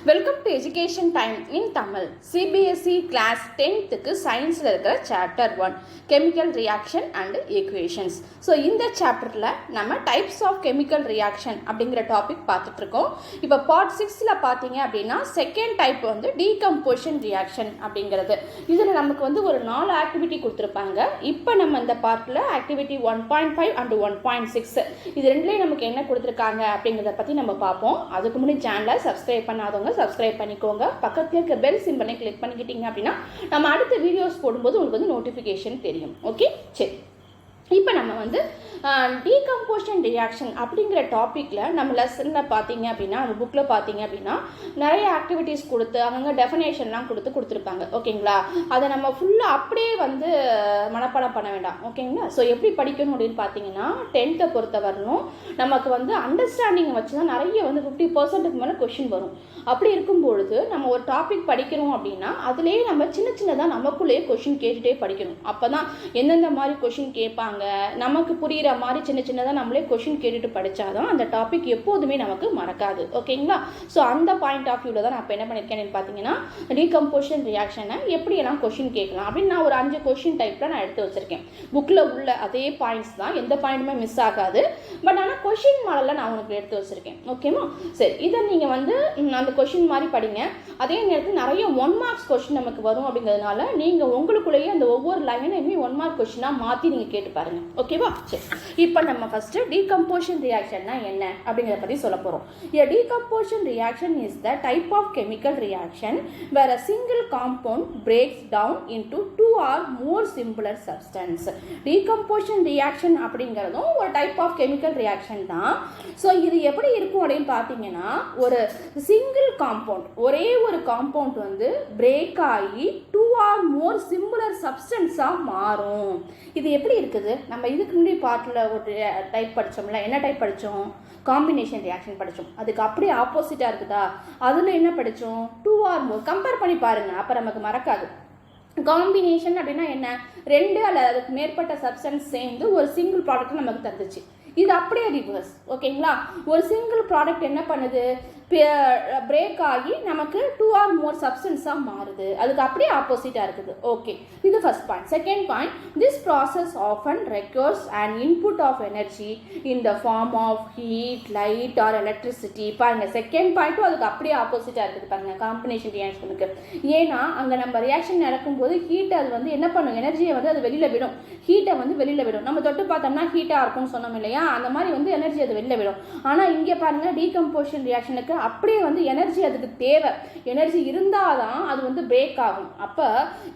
Welcome to education time in Tamil. CBSE class 10க்கு சயின்ஸில் இருக்கிற chapter 1 chemical reaction and equations. So இந்த சாப்டரில் நம்ம டைப்ஸ் ஆஃப் கெமிக்கல் ரியாக்ஷன் அப்படிங்கிற டாபிக் பார்த்துட்ருக்கோம். இப்போ பார்ட் 6ல் பார்த்தீங்க அப்படின்னா செகண்ட் டைப் வந்து டீகம்போசிஷன் ரியாக்ஷன் அப்படிங்கிறது. இதில் நமக்கு வந்து ஒரு 4 ஆக்டிவிட்டி கொடுத்துருப்பாங்க. இப்போ நம்ம இந்த பார்ட்டில் ஆக்டிவிட்டி 1.5 அண்ட் 1.6 இது ரெண்டுலேயும் நமக்கு என்ன கொடுத்துருக்காங்க அப்படிங்கிறத பற்றி நம்ம பார்ப்போம். அதுக்கு முன்னாடி சேனலை சப்ஸ்கிரைப் பண்ணாதவங்க சப்ஸ்கிரைப் பண்ணிக்கோங்க. பக்கத்தில் இருக்க பெல் சிம்பலை கிளிக் பண்ணிக்கிட்டீங்க அப்படின்னா நம்ம அடுத்த வீடியோஸ் போடும்போது உங்களுக்கு வந்து நோட்டிஃபிகேஷன் தெரியும். ஓகே, சரி. இப்போ நம்ம வந்து டீகம்போசிஷன் ரியாக்ஷன் அப்படிங்கிற டாப்பிக்கில் நம்ம லெசனில் பார்த்தீங்க அப்படின்னா நம்ம புக்கில் பார்த்தீங்க அப்படின்னா நிறைய ஆக்டிவிட்டீஸ் கொடுத்து அவங்க டெஃபினேஷன்லாம் கொடுத்துருப்பாங்க. ஓகேங்களா, அதை நம்ம ஃபுல்லாக அப்படியே வந்து மனப்பாடம் பண்ண வேண்டாம். ஓகேங்களா, ஸோ எப்படி படிக்கணும் அப்படின்னு பார்த்தீங்கன்னா 10th பொறுத்த வரணும் நமக்கு வந்து அண்டர்ஸ்டாண்டிங் வச்சு தான் நிறைய வந்து 50% மேலே கொஷின் வரும். அப்படி இருக்கும்பொழுது நம்ம ஒரு டாபிக் படிக்கிறோம் அப்படின்னா அதுலேயே நம்ம சின்னதாக நமக்குள்ளேயே கொஷின் கேட்டுகிட்டே படிக்கணும். அப்போ தான் எந்தெந்த மாதிரி கொஷின் கேட்பாங்க நமக்கு புரிகிற மாதிரி சின்னதாக நம்மளே கொஷின் கேட்டுட்டு படித்தாதான் அந்த டாபிக் எப்போதுமே நமக்கு மறக்காது. ஓகேங்களா, ஸோ அந்த பாயிண்ட் ஆஃப் வியூவில் தான் நான் இப்போ என்ன பண்ணியிருக்கேன்னு பார்த்தீங்கன்னா டீகம்போசிஷன் ரியாக்ஷனை எப்படியெல்லாம் கொஷின் கேட்கலாம் அப்படின்னு நான் ஒரு 5 கொஷின் டைப்பில் நான் எடுத்து வச்சுருக்கேன். புக்கில் உள்ள அதே பாயிண்ட்ஸ் தான், எந்த பாயிண்ட்டுமே மிஸ் ஆகாது. பட் ஆனால் கொஷின் மாடலில் நான் உங்களுக்கு எடுத்து வச்சுருக்கேன். ஓகேவா, சரி. இதை நீங்கள் வந்து அந்த கொஷின் மாதிரி படிங்க. அதே நேரத்தில் நிறைய 1 மார்க்ஸ் கொஷின் நமக்கு வரும். அப்படிங்கிறதுனால நீங்கள் உங்களுக்குள்ளேயே அந்த ஒவ்வொரு லைனையுமே 1 மார்க் கொஷினாக மாற்றி நீங்கள் கேட்டு பாருங்க. ஓகேவா, சரி. இப்போ நம்ம ஃபர்ஸ்ட் டீகம்போசிஷன் ரியாக்ஷன்னா என்ன அப்படிங்கிறத பற்றி சொல்ல போகிறோம். A decomposition reaction is the type of chemical reaction where a single compound breaks down into 2 or more simpler substance. Decomposition reaction அப்படிங்கிறதும் ஒரு டைப் ஆஃப் கெமிக்கல் ரியாக்ஷன் தான். ஸோ இது எப்படி இருக்கும் அப்படின்னு பார்த்தீங்கன்னா ஒரு சிங்கிள் காம்பவுண்ட், ஒரே ஒரு காம்பவுண்ட் வந்து பிரேக் ஆகி 2 or more similar substanceஆக மாறும். இது எப்படி இருக்குது? நம்ம இதுக்கு முன்னாடி பார்ட்டில் ஒரு டைப் படித்தோம்ல. என்ன டைப் படித்தோம்? காம்பினேஷன் ரியாக்ஷன் படித்தோம். அதுக்கு அப்படியே ஆப்போசிட்டாக இருக்குதா? அதில் என்ன படித்தோம்? 2 or more. கம்பேர் பண்ணி பாருங்கள், அப்போ நமக்கு மறக்காது. காம்பினேஷன் அப்படின்னா என்ன? 2 அல்லது அதுக்கு மேற்பட்ட சப்ஸ்டன்ஸ் சேர்ந்து ஒரு சிங்கிள் ப்ராடக்ட் நமக்கு தந்துச்சு. இது அப்படியே ரிவர்ஸ். ஓகேங்களா, ஒரு சிங்கிள் ப்ராடக்ட் என்ன பண்ணுது? பிரேக் ஆகி நமக்கு 2 or more சப்ஸ்டன்ஸாக மாறுது. அதுக்கு அப்படியே ஆப்போசிட்டாக இருக்குது. ஓகே, இது first point. Second point, this process often requires and input of energy in the form of heat, light or electricity. பாருங்கள், செகண்ட் பாயிண்ட்டும் அதுக்கு அப்படியே ஆப்போசிட்டாக இருக்குது. பாருங்கள், காம்பினேஷன் ரியாக்ஷனுக்கு. ஏன்னா அங்கே நம்ம ரியாக்ஷன் நடக்கும்போது ஹீட் அது வந்து என்ன பண்ணும்? எனர்ஜியை வந்து அது வெளியில் விடும். ஹீட்டை வந்து வெளியில் விடும். நம்ம தொட்டு பார்த்தோம்னா ஹீட்டாக இருக்கும்னு சொன்னோம் இல்லையா? அந்த மாதிரி வந்து எனர்ஜி அது வெளியில் விடும். ஆனால் இங்கே பாருங்கள், டீகம்போசிஷன் ரியாக்ஷனுக்கு அப்படியே வந்து எனர்ஜி அதுக்கு தேவை. எனர்ஜி இருந்தால் தான் அது வந்து பிரேக் ஆகும். அப்போ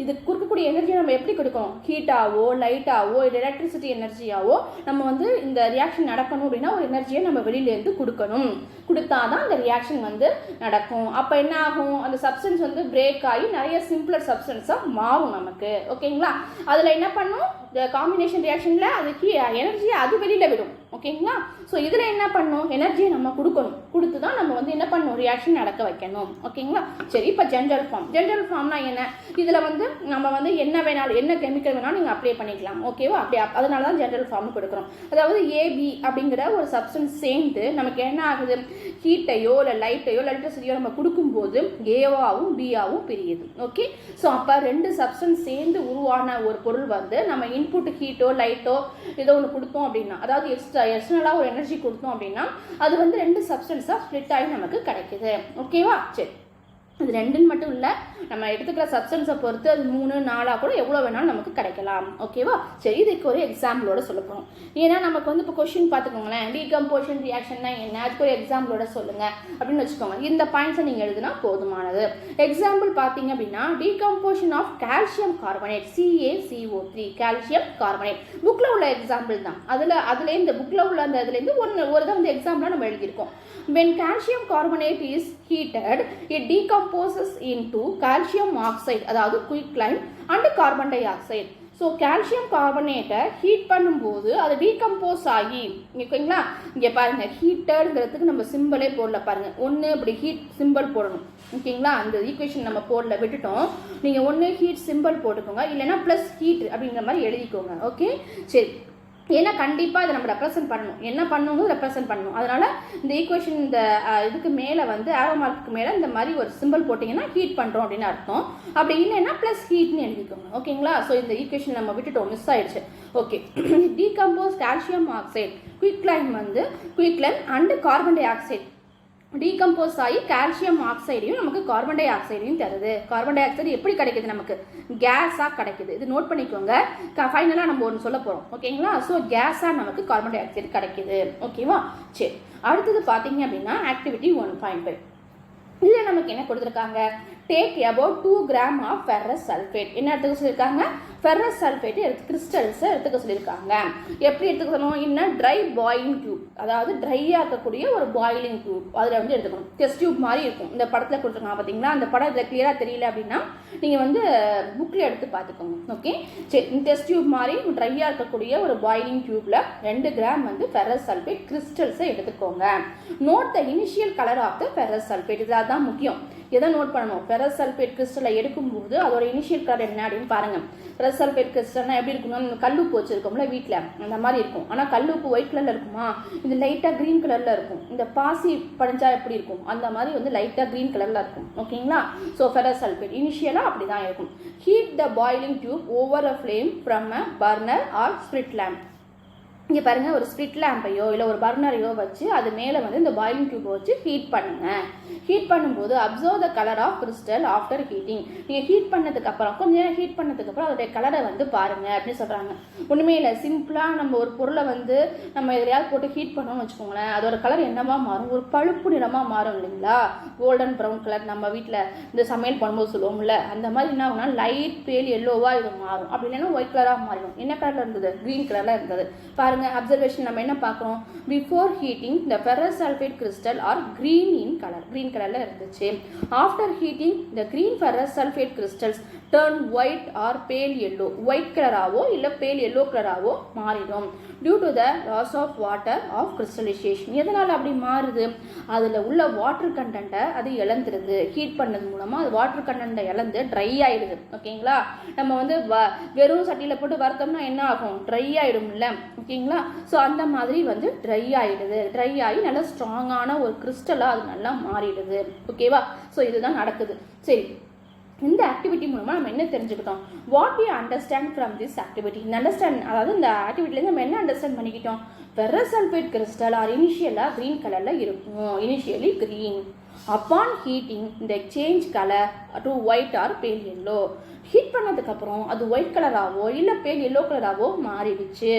இது கொடுக்கக்கூடிய எனர்ஜி நம்ம எப்படி கொடுக்கணும்? ஹீட்டாவோ லைட்டாவோ இல்லை எலக்ட்ரிசிட்டி எனர்ஜியாவோ நம்ம வந்து இந்த ரியாக்ஷன் நடக்கணும் அப்படின்னா ஒரு எனர்ஜியை நம்ம வெளியிலேருந்து கொடுக்கணும். கொடுத்தாதான் இந்த ரியாக்ஷன் வந்து நடக்கும். அப்போ என்ன ஆகும்? அந்த சப்ஸ்டன்ஸ் வந்து பிரேக் ஆகி நிறைய சிம்பிளர் சப்ஸ்டன்ஸாக மாறும் நமக்கு. ஓகேங்களா, அதில் என்ன பண்ணும்? இந்த காம்பினேஷன் ரியாக்ஷனில் அது எனர்ஜியை அது வெளியில் விடும். ஓகேங்களா, ஸோ இதில் என்ன பண்ணும்? எனர்ஜியை நம்ம கொடுக்கணும். கொடுத்து தான் நம்ம வந்து என்ன பண்ணணும்? ரியாக்ஷன் நடக்க வைக்கணும். ஓகேங்களா, சரி. இப்போ ஜென்ரல் ஃபார்ம். ஜென்ரல் ஃபார்ம்னா என்ன? இதில் வந்து நம்ம வந்து என்ன வேணாலும், என்ன கெமிக்கல் வேணாலும் நீங்கள் அப்ளை பண்ணிக்கலாம். ஓகேவா, அப்படி அதனால தான் ஜென்ரல் ஃபார்ம் கொடுக்குறோம். அதாவது ஏபி அப்படிங்கிற ஒரு சப்ஸ்டன்ஸ் சேர்ந்து நமக்கு என்ன ஆகுது? ஹீட்டையோ இல்லை லைட்டையோ எலக்ட்ரிசிட்டியோ நம்ம கொடுக்கும்போது ஏவாவும் பியாவும் பிரியுது. ஓகே, ஸோ அப்போ 2 சப்ஸ்டன்ஸ் சேர்ந்து உருவான ஒரு பொருள் வந்து நம்ம இன்புட் ஹீட்டோ லைட்டோ ஏதோ ஒன்று கொடுத்தோம் அப்படின்னா, அதாவது எக்ஸ்டர்னலாக ஒரு எனர்ஜி கொடுத்தோம் அப்படின்னா அது வந்து 2 சப்ஸ்டன்ஸாக ஸ்ப்ளிட் ஆகி நமக்கு கிடைக்குது. ஓகேவா, சரி. இது 2ன்னு மட்டும் இல்லை, நம்ம எடுத்துக்கிற சப்ஸ்டன்ஸை பொறுத்து அது 3, 4 கூட எவ்வளோ வேணாலும் நமக்கு கிடைக்கலாம். ஓகேவா, சரி. இதுக்கு ஒரு எக்ஸாம்பிளோட சொல்ல போகிறோம். ஏன்னா நமக்கு வந்து இப்போ கொஸ்டின் பார்த்துக்கோங்களேன், டீகம்போசிஷன் ரியாக்ஷன்னா என்ன, அதுக்கு ஒரு எக்ஸாம்பிளோட சொல்லுங்கள் அப்படின்னு வச்சுக்கோங்க. இந்த பாயிண்ட்ஸை நீங்கள் எழுதுனா போதுமானது. எக்ஸாம்பிள் பார்த்தீங்க அப்படின்னா decomposition of calcium carbonate, CaCO3, calcium carbonate. புக்கில் உள்ள எக்ஸாம்பிள் தான். அதுலேருந்து புக்கில் உள்ள அந்த இதுலேருந்து ஒரு தான் வந்து எக்ஸாம்பிளாக நம்ம எழுதியிருக்கோம். When calcium carbonate is heated, it decomposes into calcium oxide, அதாவது quicklime and carbon dioxide. So calcium கார்பனேட்டை ஹீட் பண்ணும்போது அது டீகம்போஸ் ஆகி, ஓகேங்களா, இங்கே பாருங்கள் ஹீட்டருங்கிறதுக்கு நம்ம சிம்பிளே போடல. பாருங்கள், ஒன்று இப்படி ஹீட் சிம்பிள் போடணும். ஓகேங்களா, அந்த ஈக்குவேஷன் நம்ம போடல, விட்டுட்டோம். நீங்கள் ஒன்று ஹீட் சிம்பிள் போட்டுக்கோங்க, இல்லைன்னா ப்ளஸ் ஹீட் அப்படிங்கிற மாதிரி எழுதிக்கோங்க. ஓகே, சரி. ஏன்னா கண்டிப்பாக இதை நம்ம ரெப்ரசென்ட் பண்ணணும், என்ன பண்ணணும் ரெப்ரசென்ட் பண்ணணும். அதனால் இந்த ஈக்குவேஷன் இந்த இதுக்கு மேலே வந்து ஆரோ மார்க்குக்கு மேலே இந்த மாதிரி ஒரு சிம்பிள் போட்டிங்கன்னா ஹீட் பண்ணுறோம் அப்படின்னு அர்த்தம். அப்படி இல்லைன்னா ப்ளஸ் ஹீட்னு எழுதிக்கோங்க. ஓகேங்களா? ஸோ இந்த ஈக்குவேஷன் நம்ம விட்டுட்டோம், மிஸ் ஆயிடுச்சு. Okay, decompose calcium oxide quicklime வந்து quicklime and carbon dioxide decompose ஆகி கால்சியம் ஆக்சைடையும் நமக்கு கார்பன் டை ஆக்சைடையும் தருது. கார்பன் டை ஆக்சைடு எப்படி கிடைக்குது? நமக்கு கேஸாக கிடைக்குது. இது நோட் பண்ணிக்கோங்க. ஃபைனலாக நம்ம ஒன்று சொல்ல போகிறோம். ஓகேங்களா? ஸோ கேஸாக நமக்கு கார்பன் டை ஆக்சைடு கிடைக்குது. ஓகேவா? சரி, அடுத்தது பார்த்தீங்க அப்படின்னா ஆக்டிவிட்டி 1.5. இதில் நமக்கு என்ன கொடுத்துருக்காங்க? Take about 2 grams of ferrous sulfate. என்ன எடுத்துக்க சொல்லியிருக்காங்க? ஃபெரஸ் சல்ஃபேட் கிறிஸ்டல்ஸை எடுத்துக்க சொல்லியிருக்காங்க. எப்படி எடுத்துக்கணும்? இன்னும் ட்ரை பாயிலிங் டியூப், அதாவது ட்ரையாக இருக்கக்கூடிய ஒரு பாயிலிங் டியூப், அதில் வந்து எடுத்துக்கணும். டெஸ்ட் டியூப் மாதிரி இருக்கும். இந்த படத்தில் கொடுத்துருக்காங்க பார்த்தீங்களா? அந்த படம் இதில் கிளியராக தெரியல அப்படின்னா நீங்கள் வந்து புக்கில் எடுத்து பார்த்துக்கோங்க. ஓகே, சரி, இந்த டெஸ்ட் டியூப் மாதிரி ட்ரையாக இருக்கக்கூடிய ஒரு பாயிலிங் டியூப்பில் 2 கிராம் வந்து ஃபெரஸ் சல்ஃபேட் கிறிஸ்டல்ஸை எடுத்துக்கோங்க. Note the initial colour of the ferrous sulphate. இது தான் முக்கியம். எதை நோட் பண்ணணும்? ஃபெரஸ் சல்ஃபேட் கிறிஸ்டலை எடுக்கும்போது அதோட இனிஷியல் கலர் என்ன அப்படின்னு பாருங்கள். ஃபெரஸ் சல்ஃபேட் கிறிஸ்டல்னா எப்படி இருக்கணும்? கல்லுப்பு வச்சுருக்கோம்ல வீட்டில், அந்த மாதிரி இருக்கும். ஆனால் கல்லுப்பு ஒயிட் கலரில் இருக்குமா? இது லைட்டாக க்ரீன் கலரில் இருக்கும். இந்த பாசி படிஞ்சா எப்படி இருக்கும்? அந்த மாதிரி வந்து லைட்டாக க்ரீன் கலரில் இருக்கும். ஓகேங்களா? ஸோ ஃபெரஸ் சல்ஃபேட் இனிஷியலாக அப்படி தான் இருக்கும். Heat the boiling tube over a flame from a burner or spirit lamp. இங்கே பாருங்கள், ஒரு ஸ்பிரிட் லேம்பையோ இல்லை ஒரு பர்னரையோ வச்சு அது மேலே வந்து இந்த பாயிலிங் டியூப்பை வச்சு ஹீட் பண்ணுங்கள். ஹீட் பண்ணும்போது observe the colour of crystal after heating. நீங்கள் ஹீட் பண்ணதுக்கப்புறம் கொஞ்சம் நேரம் ஹீட் பண்ணதுக்கப்புறம் அதோடைய கலரை வந்து பாருங்கள் அப்படின்னு சொல்கிறாங்க. ஒன்றுமே இல்லை, சிம்பிளாக நம்ம ஒரு பொருளை வந்து நம்ம எதையாவது போட்டு ஹீட் பண்ணோம்னு வச்சுக்கோங்களேன், அதோட கலர் என்னவா மாறும்? ஒரு பழுப்பு நிறமாக மாறும் இல்லைங்களா? கோல்டன் ப்ரௌன் கலர், நம்ம வீட்டில் இந்த சமையல் பண்ணும்போது சொல்லுவோம்ல, அந்த மாதிரி என்ன ஆகும்னா லைட் பேல் எல்லோவாக இது மாறும். அப்படி இல்லைன்னா ஒயிட் கலராக மாறிடும். என்ன கலரில் இருந்தது? க்ரீன் கலரில் இருந்தது. பாருங்கள், அப்சர்வேஷன் நம்ம என்ன பார்க்குறோம்? Before heating the ferrous sulphate crystal are green in colour, green கலரில் இருந்துச்சு. After heating the green ferrous sulphate crystals turn white or pale yellow, white கலராகவோ இல்லை பேல் எல்லோ கலராகவோ மாறிடும். Due to the loss of water of crystallisation. எதனால் அப்படி மாறுது? அதில் உள்ள வாட்டர் கண்டென்ட்டை அது இழந்துருது. ஹீட் பண்ணது மூலமாக அது வாட்டர் கண்டென்ட்டை இழந்து ட்ரை ஆகிடுது. ஓகேங்களா? நம்ம வந்து வெறும் சட்டியில் போட்டு வறுத்தோம்னா என்ன ஆகும்? ட்ரை ஆகிடும்ல. ஓகேங்களா? ஸோ அந்த மாதிரி வந்து ட்ரை ஆகிடுது. ட்ரை ஆகி நல்லா ஸ்ட்ராங்கான ஒரு கிறிஸ்டலாக அது நல்லா மாறிடுது. ஓகேவா? ஸோ இதுதான் நடக்குது. சரி, இந்த ஆக்டிவிட்டி மூலமாக நம்ம என்ன தெரிஞ்சுக்கிட்டோம்? What we understand from this activity. இந்த அண்டர்ஸ்டாண்ட், அதாவது இந்த ஆக்டிவிட்டிலேருந்து நம்ம என்ன அண்டர்ஸ்டாண்ட் பண்ணிக்கிட்டோம்? ஃபெரஸ் சல்ஃபேட் கிறிஸ்டல் ஆர் இனிஷியலாக க்ரீன் கலரில் இருக்கும். Initially green. அப்பான் ஹீட்டிங் இந்த change colour to white or pale yellow. Heat பண்ணதுக்கப்புறம் அது ஒயிட் கலராகவோ இல்லை பேல் எல்லோ கலராகவோ மாறிடுச்சு.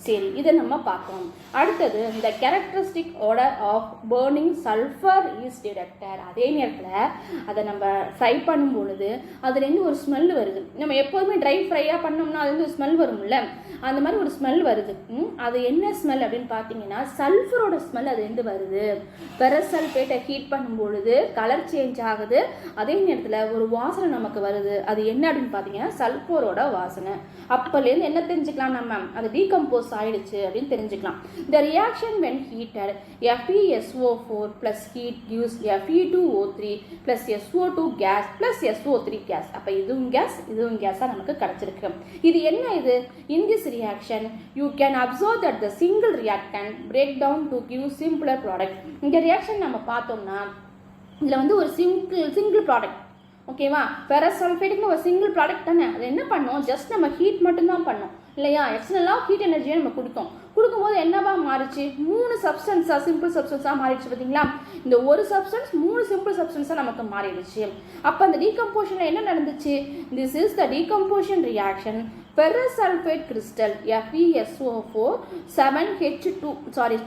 சரி, இதை நம்ம பார்க்கணும். அடுத்தது இந்த characteristic order of burning sulphur is detected. அதே நேரத்தில் அதை நம்ம ஃப்ரை பண்ணும் பொழுது அதுலேருந்து ஒரு ஸ்மெல் வருது. நம்ம எப்போதுமே ட்ரை ஃப்ரையாக பண்ணோம்னா அதுலேருந்து ஒரு ஸ்மெல் வரும்ல, அந்த மாதிரி ஒரு ஸ்மெல் வருது. அது என்ன ஸ்மெல் அப்படின்னு பார்த்தீங்கன்னா சல்ஃபரோட ஸ்மெல் அதுலேருந்து வருது. ஃபெரஸ் சல்ஃபேட்டை ஹீட் பண்ணும் பொழுது கலர் சேஞ்ச் ஆகுது. அதே நேரத்தில் ஒரு வாசனை நமக்கு வருது. அது என்ன அப்படின்னு பார்த்தீங்கன்னா சல்ஃபரோட வாசனை. அப்போலேருந்து என்ன தெரிஞ்சுக்கலாம்? நம்ம அது டீகம்போஸ் ஆயிடுச்சு அப்படின்னு தெரிஞ்சுக்கலாம். The reaction when heated, FeSO4 plus heat gives Fe2O3 plus SO2 gas plus SO3 gas. அப்போ இதுவும் கேஸாக நமக்கு கிடைச்சிருக்கு. இது என்ன? இது in this reaction you can observe that the single reactant break down to give simpler product. இந்த reaction நம்ம பார்த்தோம்னா இதில் வந்து ஒரு சிங்கிள் ப்ராடக்ட். ஓகேவா? ஃபெரஸ் சல்ஃபேட்டுக்கு ஒரு சிங்கிள் ப்ராடக்ட் தானே. அது என்ன பண்ணோம்? ஜஸ்ட் நம்ம ஹீட் மட்டும்தான் பண்ணோம் இல்லையா? எக்ஸ்டர்னலாக ஹீட் எனர்ஜியை நம்ம கொடுக்கும்போது என்னவா மாறிச்சு? 3 சப்ஸ்டன்ஸாக சிம்பிள் சப்ஸ்டன்ஸாக மாறிடுச்சு. பார்த்தீங்களா? இந்த ஒரு சப்ஸ்டன்ஸ் 3 சிம்பிள் சப்ஸ்டன்ஸாக நமக்கு மாறிடுச்சு. அப்போ அந்த டீகம்போஷனில் என்ன நடந்துச்சு? This is the decomposition reaction. Ferrous sulphate crystal FeSO4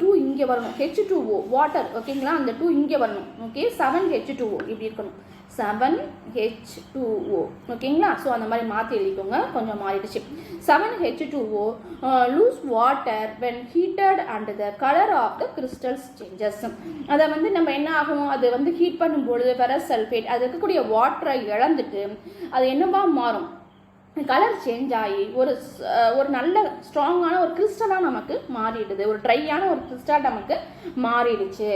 2 இங்கே வரணும், H2O வாட்டர். ஓகேங்களா? அந்த 2 இங்கே வரணும். ஓகே, 7H2O இப்படி இருக்கணும், 7H2O. ஓகேங்களா? ஸோ அந்த மாதிரி மாற்றி எழுதிக்கோங்க, கொஞ்சம் மாறிடுச்சு. 7H2O loose water when heated and the color of the crystals changes. அதை வந்து நம்ம என்ன ஆகும்? அது வந்து ஹீட் பண்ணும்பொழுது ஃபெரஸ் சல்ஃபேட் அது இருக்கக்கூடிய வாட்டரை இழந்துட்டு அது என்னவா மாறும்? கலர் சேஞ்ச் ஆகி ஒரு நல்ல ஸ்ட்ராங்கான ஒரு கிறிஸ்டலாக நமக்கு மாறிடுது. ஒரு ட்ரையான ஒரு கிறிஸ்டல் நமக்கு மாறிடுச்சு.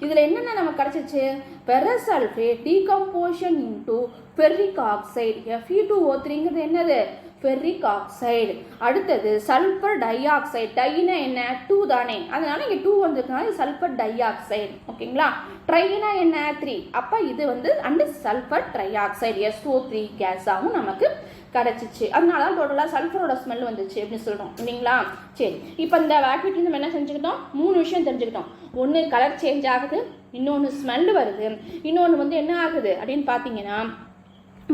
இதில் என்னென்ன நமக்கு கிடச்சிச்சு? ferrous sulfate decomposition into ferric oxide. Fe2O3ங்கிறது என்னது? Ferric oxide. அடுத்தது சல்ஃபர் டை ஆக்சைடு. டைனா என்ன? 2 தானே, அதனால இங்கே 2 வந்திருக்கனால சல்ஃபர் டை ஆக்சைடு. ஓகேங்களா? ட்ரைனா என்ன? 3. அப்போ இது வந்து and sulphur try oxide SO3 கேஸாகவும் நமக்கு கிடச்சிச்சு. அதனால தான் டோட்டலாக சல்ஃபரோட ஸ்மெல் வந்துச்சு அப்படின்னு சொல்கிறோம் இல்லைங்களா? சரி, இப்போ இந்த ஆக்டிவிட்டி நம்ம என்ன செஞ்சுக்கிட்டோம்? 3 விஷயம் தெரிஞ்சுக்கிட்டோம். ஒன்று கலர் சேஞ்ச் ஆகுது, இன்னொன்று ஸ்மெல் வருது, இன்னொன்று வந்து என்ன ஆகுது அப்படின்னு பார்த்தீங்கன்னா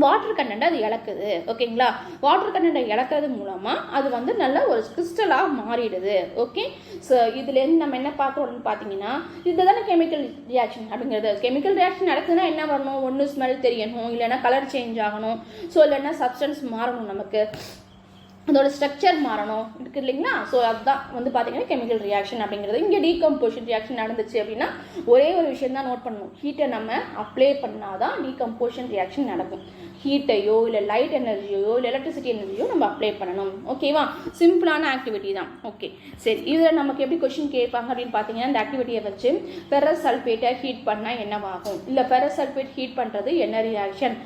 வாட்டர் கண்டென்ட் அது இழக்குது. ஓகேங்களா? வாட்டர் கண்டென்ட்டை இழக்கிறது மூலமாக அது வந்து நல்ல ஒரு கிறிஸ்டலாக மாறிடுது. ஓகே, ஸோ இதுலேருந்து நம்ம என்ன பார்க்குறோம்னு பார்த்தீங்கன்னா இதுதானே கெமிக்கல் ரியாக்ஷன் அப்படிங்கிறது. கெமிக்கல் ரியாக்ஷன் நடக்குதுன்னா என்ன வரணும்? ஒன்று ஸ்மெல் தெரியணும், இல்லைன்னா கலர் சேஞ்ச் ஆகணும், ஸோ இல்லைன்னா சப்ஸ்டன்ஸ் மாறணும், நமக்கு அதோட ஸ்ட்ரக்சர் மாறணும் இருக்கு இல்லைங்களா? ஸோ அதுதான் வந்து பார்த்தீங்கன்னா கெமிக்கல் ரியாக்ஷன் அப்படிங்கிறது. இங்கே டீகம்போசிஷன் ரியாக்ஷன் நடந்துச்சு அப்படின்னா ஒரே ஒரு விஷயம் தான் நோட் பண்ணணும். ஹீட்டை நம்ம அப்ளை பண்ணாதான் டீகம்போசிஷன் ரியாக்ஷன் நடக்கும். ஹீட்டையோ இல்லை லைட் எனர்ஜியோ இல்லை எலக்ட்ரிசிட்டி எனர்ஜியோ நம்ம அப்ளை பண்ணணும். ஓகேவா? சிம்பிளான ஆக்டிவிட்டி தான். ஓகே, சரி, இதில் நமக்கு எப்படி கொஸ்டின் கேட்பாங்க அப்படின்னு பார்த்தீங்கன்னா இந்த ஆக்டிவிட்டியை வச்சு ஃபெரஸ் சல்ஃபேட்டை ஹீட் பண்ணால் என்னவாகும், இல்லை ஃபெரஸ் சல்ஃபேட் ஹீட் பண்ணுறது என்ன ரியாக்ஷன்,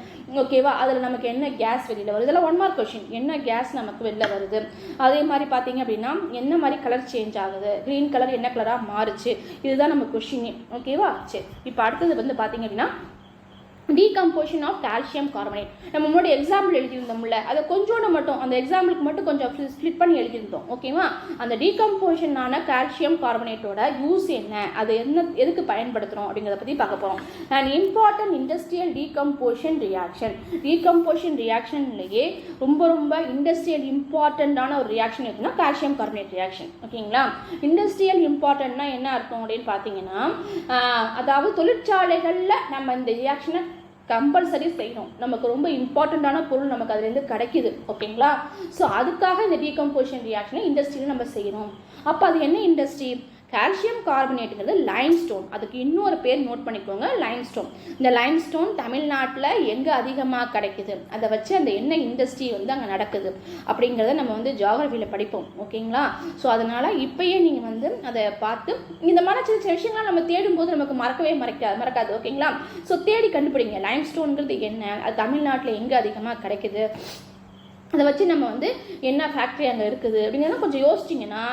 ஓகேவா, அதில் நமக்கு என்ன கேஸ் வெளியில் வருது, இதெல்லாம் 1 மார்க் கொஸ்டின். என்ன கேஸ் நமக்கு வெளில வருது, அதே மாதிரி பார்த்தீங்க அப்படின்னா என்ன மாதிரி கலர் சேஞ்ச் ஆகுது, க்ரீன் கலர் என்ன கலராக மாறுச்சு, இதுதான் நம்ம கொஸ்டின். ஓகேவா? சரி, இப்போ அடுத்தது வந்து பார்த்தீங்க அப்படின்னா டீகம்போசிஷன் ஆஃப் கால்சியம் கார்பனேட். நம்ம முன்னாடி எக்ஸாம்பிள் எழுதியிருந்தோம்ல, அதை கொஞ்சோண்டு மட்டும் அந்த எக்ஸாம்பிளுக்கு மட்டும் கொஞ்சம் ஸ்ப்ளிட் பண்ணி எழுதியிருந்தோம். ஓகேவா? அந்த டீகம்போசிஷனான கால்சியம் கார்பனேட்டோட யூஸ் என்ன, அது எதுக்கு பயன்படுத்துகிறோம் அப்படிங்கிறத பற்றி பார்க்க போகிறோம். And important industrial decomposition reaction. Decomposition ரியாக்ஷன்லேயே ரொம்ப ரொம்ப இண்டஸ்ட்ரியல் இம்பார்ட்டண்ட்டான ஒரு ரியாக்ஷன் இருக்குன்னா கால்சியம் கார்பனேட் ரியாக்ஷன். ஓகேங்களா? இண்டஸ்ட்ரியல் இம்பார்ட்டன்ட்னா என்ன அர்த்தம் அப்படின்னு பார்த்தீங்கன்னா அதாவது தொழிற்சாலைகளில் நம்ம இந்த ரியாக்ஷனை கம்பல்சரி செய்யணும். நமக்கு ரொம்ப இம்பார்ட்டண்ட்டான பொருள் நமக்கு அதுலேருந்து கிடைக்குது. ஓகேங்களா? ஸோ அதுக்காக இந்த டீகம்போசிஷன் ரியாக்ஷனை இண்டஸ்ட்ரியில் நம்ம செய்யணும். அப்போ அது என்ன இண்டஸ்ட்ரி? Calcium கார்பனேட்டுங்கிறது limestone. அதுக்கு இன்னொரு பேர் நோட் பண்ணிக்கோங்க, லைம்ஸ்டோன். இந்த லைம்ஸ்டோன் தமிழ்நாட்டில் எங்கே அதிகமாக கிடைக்குது, அதை வச்சு அந்த என்ன இண்டஸ்ட்ரி வந்து அங்கே நடக்குது அப்படிங்கிறத நம்ம வந்து ஜியாகிரஃபியில் படிப்போம். ஓகேங்களா? ஸோ அதனால் இப்போயே நீங்கள் வந்து அதை பார்த்து இந்த மாதிரி சின்ன சின்ன விஷயங்கள்லாம் நம்ம தேடும்போது நமக்கு மறக்கவே மறக்காது. ஓகேங்களா? ஸோ தேடி கண்டுபிடிங்க லைம்ஸ்டோன்கிறது என்ன, அது தமிழ்நாட்டில் எங்கே அதிகமாக கிடைக்குது, அதை வச்சு நம்ம வந்து என்ன ஃபேக்ட்ரி அங்கே இருக்குது அப்படிங்கிறத கொஞ்சம் யோசிச்சிங்கன்னா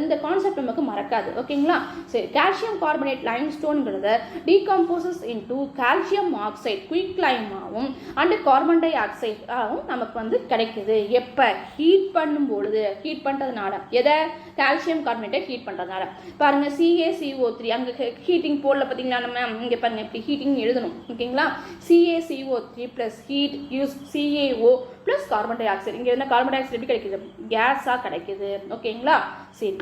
இந்த கான்செப்ட் நமக்கு மறக்காது. ஓகேங்களா? சரி, கால்சியம் கார்பனேட் லைம்ஸ்டோன்ங்கிறத decomposes into calcium oxide quick லைமாகவும் அண்டு கார்பன் டை ஆக்சைடாகவும் நமக்கு வந்து கிடைக்குது. எப்போ? ஹீட் பண்ணும்பொழுது. ஹீட் பண்ணுறதுனால எதை? கால்சியம் கார்பனேட்டை ஹீட் பண்ணுறதுனால. பாருங்கள், CaCO3 அங்கே ஹீட்டிங் போடல பார்த்தீங்களா? நம்ம இங்கே பாருங்கள் இப்படி ஹீட்டிங் எழுதணும். ஓகேங்களா? CaCO3 plus heat use CaO plus carbon di oxide. இங்கே என்ன கார்பன் டை ஆக்சைடு எப்படி கிடைக்குது? கேஸாக கிடைக்குது. ஓகேங்களா? சரி,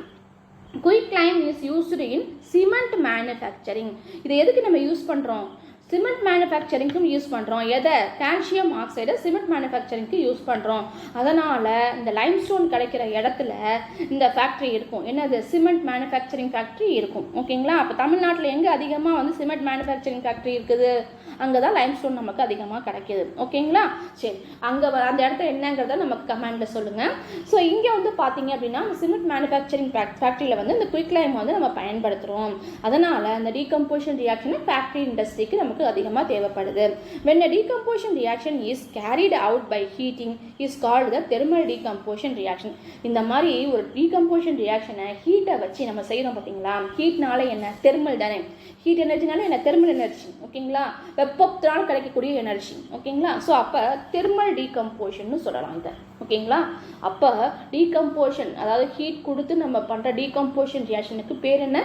quick Lime is used in cement manufacturing. இதை எதுக்கு நம்ம யூஸ் பண்ணுறோம்? சிமெண்ட் மேனுஃபேக்சரிங்க்கும் யூஸ் பண்ணுறோம். எதை? கால்சியம் ஆக்சைடை சிமெண்ட் மேனுஃபேக்சரிங்க்கு யூஸ் பண்ணுறோம். அதனால் இந்த லைம்ஸ்டோன் கிடைக்கிற இடத்துல இந்த ஃபேக்ட்ரி இருக்கும். என்னது? சிமெண்ட் மேனுஃபேக்சரிங் ஃபேக்ட்ரி இருக்கும். ஓகேங்களா? அப்போ தமிழ்நாட்டில் எங்கே அதிகமாக வந்து சிமெண்ட் மேனுஃபேக்சரிங் ஃபேக்ட்ரி இருக்குது? அங்கே தான் லைம்ஸ்டோன் நமக்கு அதிகமாக கிடைக்கிது. ஓகேங்களா? சரி, அங்கே அந்த இடத்துல என்னங்கிறத நமக்கு கமெண்டில் சொல்லுங்கள். ஸோ இங்கே வந்து பார்த்தீங்க அப்படின்னா சிமெண்ட் மேனுஃபேக்சரிங் ஃபேக்ட்ரியில் வந்து இந்த குயிக் லைம் வந்து நம்ம பயன்படுத்துகிறோம். அதனால் இந்த டீகம்போசிஷன் ரியாக்ஷனை ஃபேக்ட்ரி இண்டஸ்ட்ரிக்கு நமக்கு அதிகமாக தேவைப்படுது. when a decomposition reaction is carried out by heating is called the thermal decomposition reaction. இந்த மாதிரி ஒரு decomposition reactionனை ஹீட்டை வச்சு நம்ம செய்கிறோம் பார்த்தீங்களா? ஹீட்னால என்ன? தெர்மல் தானே. ஹீட் எனர்ஜினால என்ன? Thermal energy. ஓகேங்களா? வெப்பத்தினால் கிடைக்கக்கூடிய எனர்ஜி. ஓகேங்களா? ஸோ அப்போ தெர்மல் டீகம்போசிஷன்னு சொல்லலாம் இதை. ஓகேங்களா? அப்போ டீகம்போசிஷன் அதாவது ஹீட் கொடுத்து நம்ம பண்ணுற டீகம்போசிஷன் ரியாக்ஷனுக்கு பேர் என்ன?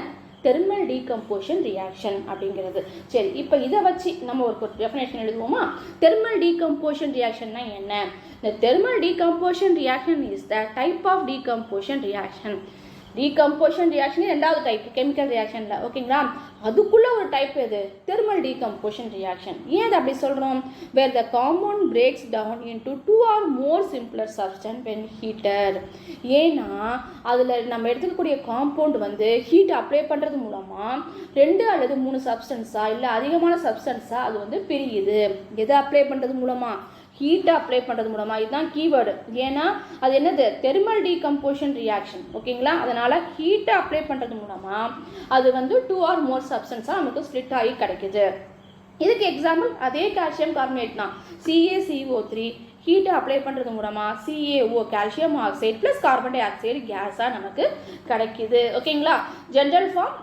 தெர்மல் டீகம்போசிஷன் ரியாக்ஷன் அப்படிங்கிறது. சரி, இப்போ இதை வச்சு நம்ம ஒரு டெஃபினேஷன் எழுதுவோமா? தெர்மல் டீகம்போசிஷன் ரியாக்ஷன்னா என்ன? இந்த thermal decomposition reaction is the type of decomposition reaction. Decomposition reaction ரெண்டாவது டைப் கெமிக்கல் ரியாக்ஷனில். ஓகேங்களா? அதுக்குள்ளே ஒரு டைப் எது? Thermal decomposition reaction. ஏன் அதை அப்படி சொல்கிறோம்? Where the compound breaks down into 2 or more simpler substance when heater. ஏன்னா அதில் நம்ம எடுத்துக்கக்கூடிய காம்பவுண்ட் வந்து ஹீட் அப்ளை பண்ணுறது மூலமாக 2 அல்லது 3 சப்ஸ்டன்ஸாக இல்லை அதிகமான சப்ஸ்டன்ஸாக அது வந்து பிரியுது. எதை அப்ளை பண்ணுறது மூலமாக? ஹீட்டை அப்ளை பண்ணுறது மூலமாக. இதுதான் கீவேர்டு. ஏன்னா அது என்னது? Thermal decomposition reaction. ஓகேங்களா? அதனால் ஹீட்டை அப்ளை பண்ணுறது மூலமாக அது வந்து 2 or more சப்ஸ்டன்ஸாக நமக்கு ஸ்ப்ளிட் ஆகி கிடைக்குது. இதுக்கு எக்ஸாம்பிள் அதே கால்சியம் கார்பனேட் தான். CaCO3 ஹீட்டை அப்ளை பண்ணுறது மூலமாக CaO calcium oxide plus carbon dioxide கேஸாக நமக்கு கிடைக்கிது. ஓகேங்களா? ஜென்ரல் ஃபார்ம்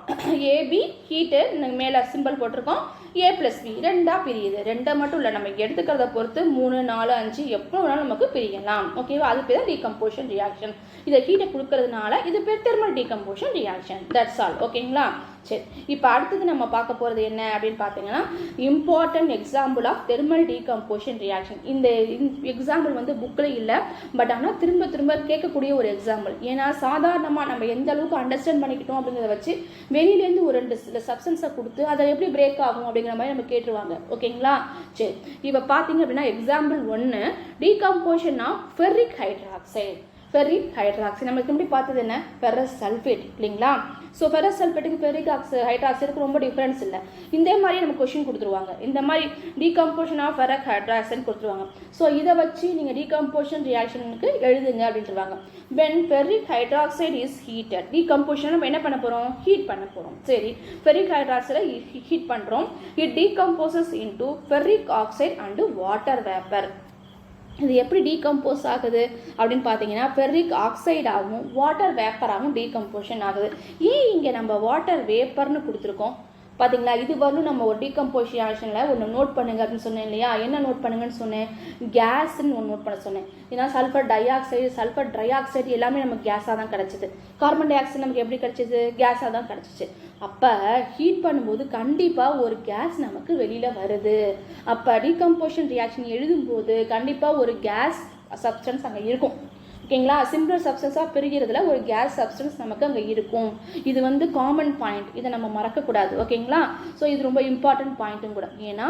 AB ஹீட்டு மேலே சிம்பிள் போட்டிருக்கோம். A+B ரெண்டாக பிரியுது. ரெண்டை மட்டும் இல்லை, நம்ம எடுத்துக்கிறத பொறுத்து 3, 4, 5 எப்போ வேணாலும் நமக்கு பிரியலாம். ஓகேவா? அது பேர் டீகம்போஷன் ரியாக்ஷன். இதை ஹீட்டை கொடுக்கறதுனால இது பேர் thermal decomposition reaction. That's all. ஓகேங்களா? சரி, இப்போ அடுத்தது நம்ம பார்க்க போகிறது என்ன அப்படின்னு பார்த்தீங்கன்னா important example of thermal decomposition reaction. இந்த எக்ஸாம்பிள் வந்து புக்கில் இல்லை, பட் ஆனால் திரும்ப திரும்ப கேட்கக்கூடிய ஒரு எக்ஸாம்பிள். ஏன்னா சாதாரணமாக நம்ம எந்த அளவுக்கு அண்டர்ஸ்டாண்ட் பண்ணிக்கிட்டோம் அப்படிங்கிறத வச்சு வெளியிலேருந்து ஒரு 2 சப்ஸ்டன்ஸை கொடுத்து அதை எப்படி பிரேக் ஆகும் அப்படிங்கிற மாதிரி நம்ம கேட்டுருவாங்க. ஓகேங்களா? சரி, இப்போ பார்த்தீங்க அப்படின்னா example 1 decomposition of ferric hydroxide. Ferric hydroxide நமக்கு எப்படி பார்த்தது என்ன? ஃபெரஸ் சல்ஃபேட் இல்லைங்களா? ஸோ ஃபெரஸ் சல்ஃபேட்டுக்கு ஃபெர்ரிக் ஹைட்ராக்சைடுக்கு ரொம்ப டிஃப்ரென்ஸ் இல்லை. இந்த மாதிரி நம்ம கொஸ்டின் கொடுத்துருவாங்க. இந்த மாதிரி டீகம்போஷன் ஆஃப் ஃபெரக் ஹைட்ராக்சைடு கொடுத்துருவாங்க. ஸோ இதை வச்சு நீங்கள் டீகம்போஷன் ரியாக்ஷனுக்கு எழுதுங்க அப்படின்ட்டுருவாங்க. when ferric hydroxide is heated, decomposition நம்ம என்ன பண்ண போகிறோம்? ஹீட் பண்ண போகிறோம். சரி, ஃபெர்ரிக் ஹைட்ராக்சைடை ஹீட் பண்ணுறோம். It decomposes into ferric oxide and water vapour. இது எப்படி டீகம்போஸ் ஆகுது அப்படின்னு பார்த்தீங்கன்னா ஃபெர்ரிக் ஆக்சைடாகவும் வாட்டர் வேப்பராகவும் டீகம்போஷன் ஆகுது. ஏன் இங்கே நம்ம வாட்டர் வேப்பர்னு கொடுத்துருக்கோம் பார்த்தீங்களா? இது வரலும் நம்ம ஒரு டீகம்போசிஷனில் ஒன்று நோட் பண்ணுங்க அப்படின்னு சொன்னேன் இல்லையா? என்ன நோட் பண்ணுங்கன்னு சொன்னேன்? கேஸ்ன்னு ஒன்று நோட் பண்ண சொன்னேன். ஏன்னா sulphur di oxide, sulphur try oxide எல்லாமே நமக்கு கேஸாக தான் கிடச்சிது. கார்பன் டை ஆக்சைடு நமக்கு எப்படி கிடச்சிது? கேஸாக தான் கிடச்சிச்சு. அப்போ ஹீட் பண்ணும்போது கண்டிப்பாக ஒரு கேஸ் நமக்கு வெளியில் வருது. அப்போ டீகம்போஷன் ரியாக்ஷன் எழுதும்போது கண்டிப்பாக ஒரு கேஸ் சப்ஸ்டன்ஸ் அங்கே இருக்கும். ஓகேங்களா? சிம்பிள் சப்ஸ்டன்ஸாக பிரிகிறதுல ஒரு கேஸ் சப்ஸ்டன்ஸ் நமக்கு அங்கே இருக்கும். இது வந்து காமன் பாயிண்ட், இதை நம்ம மறக்கக்கூடாது. ஓகேங்களா? ஸோ இது ரொம்ப இம்பார்ட்டன்ட் பாயிண்ட்டும் கூட. ஏன்னா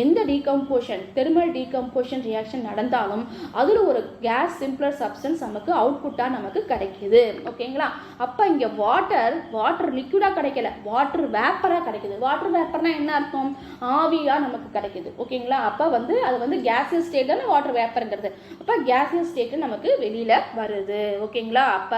எந்த டீகம்போஷன் தெர்மல் டீகம்போஷன் ரியாக்ஷன் நடந்தாலும் அதில் ஒரு கேஸ் சிம்பிளர் சப்ஸ்டன்ஸ் நமக்கு அவுட்புட்டாக நமக்கு கிடைக்குது. ஓகேங்களா? அப்போ இங்கே வாட்டர் லிக்விடாக கிடைக்கல, வாட்டர் வேப்பராக கிடைக்குது. வாட்டர் வேப்பர்னா என்ன அர்த்தம்? ஆவியாக நமக்கு கிடைக்குது. ஓகேங்களா? அப்போ வந்து அது வந்து கேசியஸ் ஸ்டேட் தானே வாட்டர் வேப்பருங்கிறது. அப்போ கேசியஸ் ஸ்டேட்டு நமக்கு வெளியில் வருது. ஓகேங்களா? அப்ப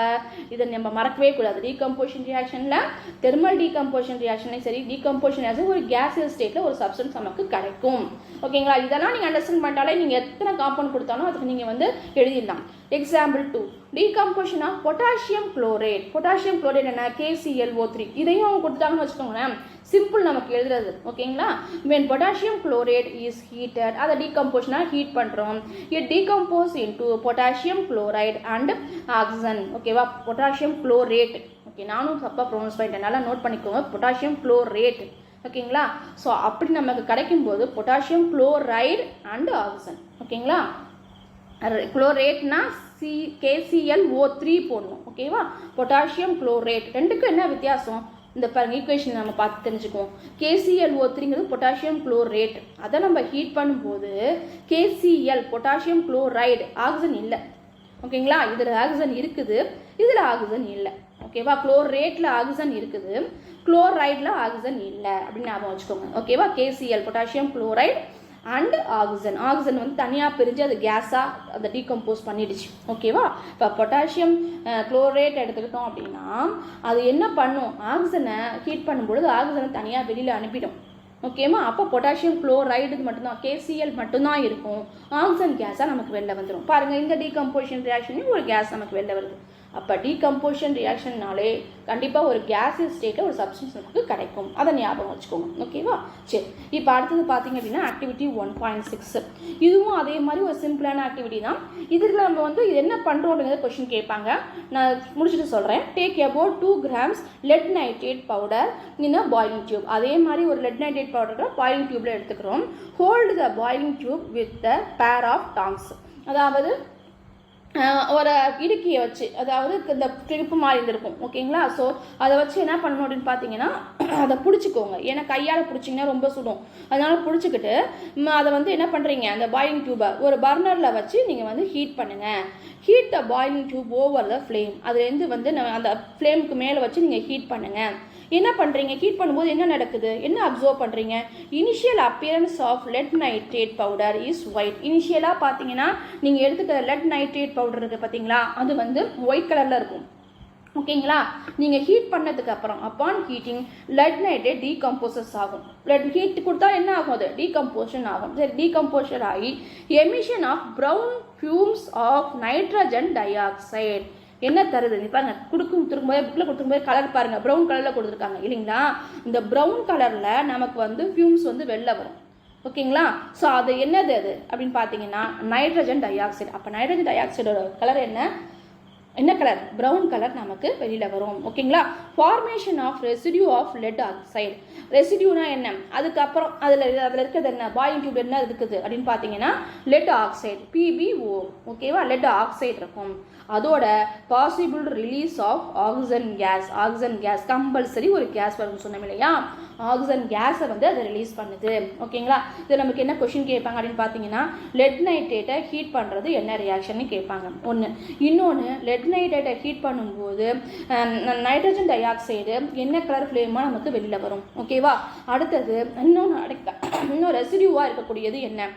இதை நம்ம மறக்கவே கூடாது. டீகம்போஷன் ரியாக்ஷன்ல தெர்மல் டீகம்போஷன் ரியாக்ஷன்லையும் சரி டீகம்போஷன் ரியாக்ஷன் ஒரு கேசியஸ் ஸ்டேட்ல ஒரு சப்ஸ்டன்ஸ் நமக்கு கிடைக்கும். ஓகேங்களா? இதெல்லாம் நீங்க அண்டர்ஸ்டாண்ட் பண்ணிட்டாலே நீங்க எத்தனை காம்பவுண்ட் கொடுத்தாலும் அதுக்கு நீங்க வந்து எழுதிடலாம். Example 2 decomposition of potassium chlorate. Potassium chlorate என்ன? KClO3. இதையும் அவங்க கொடுத்தாங்கன்னு வச்சுக்கோங்களேன், சிம்பிள் நமக்கு எழுதுறது. ஓகேங்களா? when potassium chlorate is heated, அதை டீகம்போஷனாக ஹீட் பண்ணுறோம். it decompose into potassium chloride and oxygen. ஓகேவா? Potassium chlorate. ஓகே, நானும் தப்பாக ப்ரொனவுன்ஸ் பண்ணிட்டேன், நல்லா நோட் பண்ணிக்கோங்க. Potassium chlorate. ஓகேங்களா? ஸோ அப்படி நமக்கு கிடைக்கும்போது பொட்டாசியம் குளோரைடு அண்ட் ஆக்சிஜன். ஓகேங்களா? குளோரேட்னா KClO3 போடணும். ஓகேவா? பொட்டாசியம் குளோரேட் ரெண்டுக்கும் என்ன வித்தியாசம்? இந்த ஈக்குவேஷன் நம்ம பார்த்து தெரிஞ்சுக்குவோம். KClO3ங்கிறது பொட்டாசியம் குளோரேட். அதை நம்ம ஹீட் பண்ணும்போது KCl பொட்டாசியம் குளோரைடு, ஆக்சிஜன் இல்லை. ஓகேங்களா? இதில் ஆக்சிஜன் இருக்குது, இதில் ஆக்சிஜன் இல்லை. ஓகேவா? குளோரேட்டில் ஆக்சிஜன் இருக்குது, குளோரைடில் ஆக்சிஜன் இல்லை அப்படின்னு ஞாபகம் வச்சுக்கோங்க. ஓகேவா? KCl potassium chloride and oxygen. Oxygen வந்து தனியாக பிரிஞ்சு அது கேஸாக அதை டீகம்போஸ் பண்ணிடுச்சு. ஓகேவா? இப்போ பொட்டாசியம் குளோரேட் எடுத்துக்கிட்டோம் அப்படின்னா அது என்ன பண்ணும்? ஆக்சிஜனை ஹீட் பண்ணும்பொழுது ஆக்சிஜனை தனியாக வெளியில் அனுப்பிடும். ஓகேவா? அப்போ பொட்டாசியம் குளோரைடு மட்டும்தான், KCl மட்டும்தான் இருக்கும். ஆக்சிஜன் கேஸாக நமக்கு வெளில வந்துடும். பாருங்கள், இந்த டீகம்போசிஷன் ரியாக்ஷனையும் ஒரு கேஸ் நமக்கு வெளில வருது. அப்போ டீகம்போஷன் ரியாக்ஷன்னாலே கண்டிப்பாக ஒரு கேஸியஸ் ஸ்டேட்டில் ஒரு சப்ஸ்டன்ஸ் நமக்கு கிடைக்கும். அதை ஞாபகம் வச்சுக்கோங்க. ஓகேவா? சரி, இப்போ அடுத்தது பார்த்தீங்க அப்படின்னா ஆக்டிவிட்டி 1.6. இதுவும் அதே மாதிரி ஒரு சிம்பிளான ஆக்டிவிட்டி தான். இதில் நம்ம வந்து இது என்ன பண்ணுறோம் அப்படிங்கிறது கொஸ்டின் கேட்பாங்க. நான் முடிச்சுட்டு சொல்கிறேன். Take about 2 grams lead nitrate powder in a boiling tube. அதே மாதிரி ஒரு lead nitrate powder பாயிலிங் டியூப்ல எடுத்துக்கிறோம். Hold the boiling tube with the pair of tongs. அதாவது ஒரு இடுக்கியை வச்சு, அதாவது இந்த ட்ரிப்பு மாதிரி இருந்திருக்கும். ஓகேங்களா? ஸோ அதை வச்சு என்ன பண்ணணும் அப்படின்னு பார்த்தீங்கன்னா அதை பிடிச்சிக்கோங்க. ஏன்னா கையால் பிடிச்சிங்கன்னா ரொம்ப சுடும். அதனால் பிடிச்சிக்கிட்டு அதை வந்து என்ன பண்ணுறீங்க, அந்த பாயிலிங் டியூபை ஒரு பர்னரில் வச்சு நீங்கள் வந்து ஹீட் பண்ணுங்கள். Heat the boiling tube over the flame. அதுலேருந்து வந்து அந்த ஃப்ளேமுக்கு மேலே வச்சு நீங்கள் ஹீட் பண்ணுங்கள். என்ன பண்ணுறீங்க? ஹீட் பண்ணும்போது என்ன நடக்குது? என்ன அப்சர்வ் பண்ணுறீங்க? Initial appearance of lead nitrate powder is white. இனிஷியலாக பார்த்தீங்கன்னா நீங்கள் எடுத்துக்கிற லெட் நைட்ரேட் பவுடர் இருக்குது பார்த்தீங்களா, அது வந்து ஒயிட் கலரில் இருக்கும். ஓகேங்களா? நீங்கள் ஹீட் பண்ணதுக்கு அப்புறம் upon heating lead nitrate decomposes ஆகும். லெட் ஹீட் கொடுத்தா என்ன ஆகும்? அது டீகம்போஷன் ஆகும். சரி, டீகம்போஷன் ஆகி emission of brown fumes of nitrogen dioxide என்ன தருது? பாருங்க, திருக்கும்போது புக்கில் கொடுத்துருக்கும்போது கலர் பாருங்க, ப்ரௌன் கலரில் கொடுத்துருக்காங்க இல்லைங்களா? இந்த ப்ரௌன் கலரில் நமக்கு வந்து ஃபியூம்ஸ் வந்து வெளில வரும். ஓகேங்களா? ஸோ அது என்னது அது அப்படின்னு பார்த்தீங்கன்னா நைட்ரஜன் டை ஆக்சைடு. அப்போ நைட்ரஜன் டை ஆக்சைடோட கலர் என்ன கலர்? ப்ரௌன் கலர் நமக்கு வெளியில் வரும். ஓகேங்களா? Formation of residue of lead oxide. ரெசிடியூனா என்ன? அதுக்கப்புறம் அதில் இருக்கிறது என்ன? பாயிலிங் டியூப் என்ன இருக்குது அப்படின்னு பார்த்தீங்கன்னா லெட் ஆக்சைடு, PbO. ஓகேவா? லெட் ஆக்சைடு இருக்கும். அதோட possible release of oxygen gas compulsory ஒரு கேஸ் வரும்னு சொன்னோம் இல்லையா? ஆக்சிஜன் கேஸை வந்து அதை ரிலீஸ் பண்ணுது. ஓகேங்களா? இது நமக்கு என்ன கொஷின் கேட்பாங்க அப்படின்னு பார்த்தீங்கன்னா லெட் நைட்ரேட்டை ஹீட் பண்ணுறது என்ன ரியாக்ஷன் கேட்பாங்க. ஒன்று. இன்னொன்று, லெட் நைட்ரேட்டை ஹீட் பண்ணும்போது நைட்ரஜன் டை ஆக்சைடு என்ன கலர் ஃப்ளேமாக நமக்கு வெளியில் வரும். ஓகேவா? அடுத்தது இன்னும் ரெசிடியூவாக இருக்கக்கூடியது என்ன?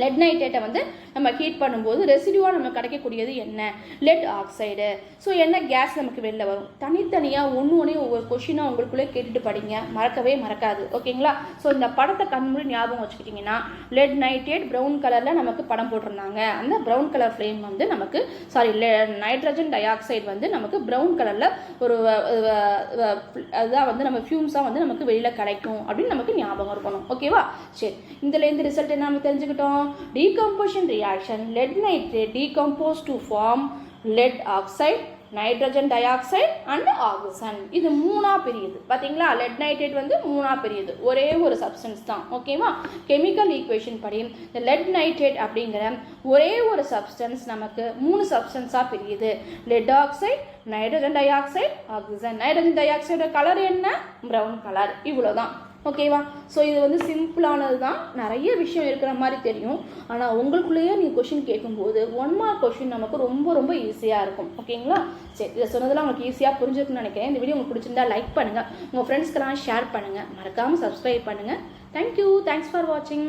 லெட் நைட்ரேட்டை வந்து நம்ம ஹீட் பண்ணும்போது ரெசிடியூவாக நமக்கு கிடைக்கக்கூடியது என்ன? Let oxide. ஸோ என்ன கேஸ் நமக்கு வெளில வரும்? தனித்தனியாக ஒவ்வொரு கொஷினாக உங்களுக்குள்ளே கேட்டுட்டு படிங்க, மறக்கவே மறக்காது. ஓகேங்களா? ஸோ இந்த படத்தை கண்மூடி ஞாபகம் வச்சுக்கிட்டிங்கன்னா லெட் நைட்ரேட் ப்ரௌன் கலரில் நமக்கு படம் போட்டிருந்தாங்க. அந்த ப்ரௌன் கலர் ஃப்ளேம் வந்து நமக்கு நைட்ரஜன் டை ஆக்சைடு வந்து நமக்கு ப்ரௌன் கலரில் ஒரு அதுதான் வந்து நம்ம ஃபியூம்ஸாக வந்து நமக்கு வெளியில் கிடைக்கும் அப்படின்னு நமக்கு ஞாபகம் இருக்கணும். ஓகேவா? சரி, இதுலேருந்து ரிசல்ட் என்ன நம்ம தெரிஞ்சுக்கிட்டோம்? Decomposition reaction, lead nitrate decompose to form lead oxide, nitrogen di oxide and oxygen. இது மூணா பிரியுது. பார்த்தீங்களா? லெட் நைட்ரேட் வந்து மூணா பிரியுது, ஒரே ஒரு சப்ஸ்டன்ஸ் தான். ஓகேவா? கெமிக்கல் ஈக்குவேஷன் படி இந்த லெட் நைட்ரேட் அப்படிங்கிற ஒரே ஒரு சப்ஸ்டன்ஸ் நமக்கு 3 சப்ஸ்டன்ஸாக பிரியுது. Lead oxide, nitrogen dioxide, oxygen. Nitrogen டை ஆக்சைடோட கலர் என்ன? Brown colour. இவ்வளோதான். ஓகேவா? ஸோ இது வந்து சிம்பிளானது தான், நிறைய விஷயம் இருக்கிற மாதிரி தெரியும். ஆனால் உங்களுக்குள்ளேயே நீங்கள் கொஷின் கேட்கும்போது 1 மார்க் கொஷின் நமக்கு ரொம்ப ரொம்ப ஈஸியாக இருக்கும். ஓகேங்களா? சரி, இதை சொன்னதெல்லாம் உங்களுக்கு ஈஸியாக புரிஞ்சிருக்குன்னு நினைக்கிறேன். இந்த வீடியோ உங்களுக்கு பிடிச்சிருந்தா லைக் பண்ணுங்கள், உங்கள் ஃப்ரெண்ட்ஸ்க்கெல்லாம் ஷேர் பண்ணுங்கள், மறக்காமல் சப்ஸ்கிரைப் பண்ணுங்கள். தேங்க்யூ. தேங்க்ஸ் ஃபார் வாட்சிங்.